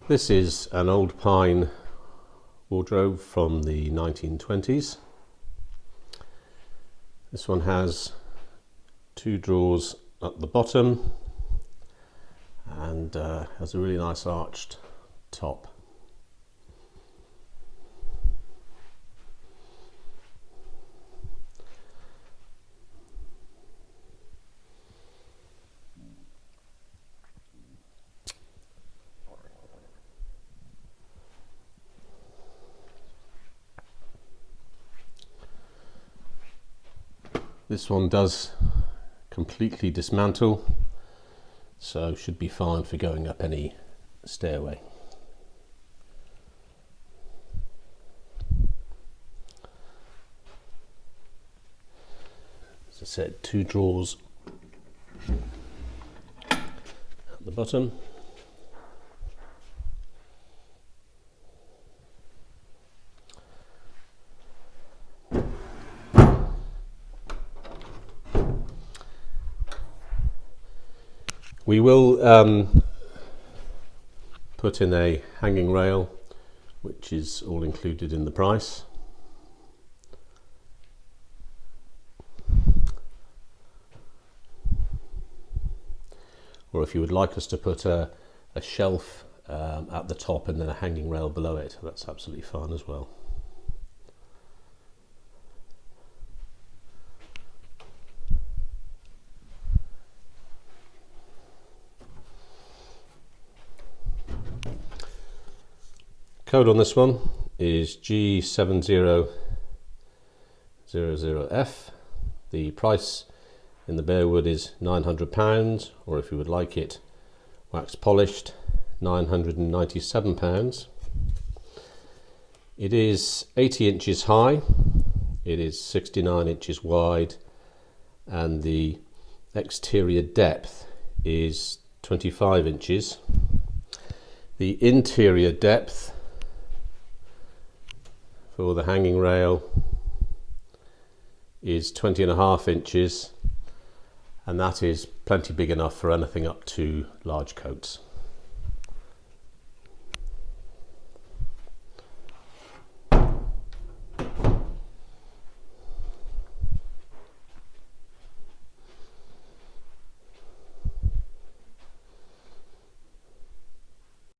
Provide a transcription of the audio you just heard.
This is an old pine wardrobe from the 1920s. This one has two drawers at the bottom and has a really nice arched top. This one does completely dismantle, so should be fine for going up any stairway. As I said, two drawers at the bottom. We will put in a hanging rail, which is all included in the price. Or if you would like us to put a shelf at the top and then a hanging rail below it, that's absolutely fine as well. Code on this one is G7000F. The price in the bare wood is £900, or if you would like it wax polished, £997. It is 80 inches high, it is 69 inches wide, and the exterior depth is 25 inches. The interior depth for the hanging rail is 20.5 inches, and that is plenty big enough for anything up to large coats.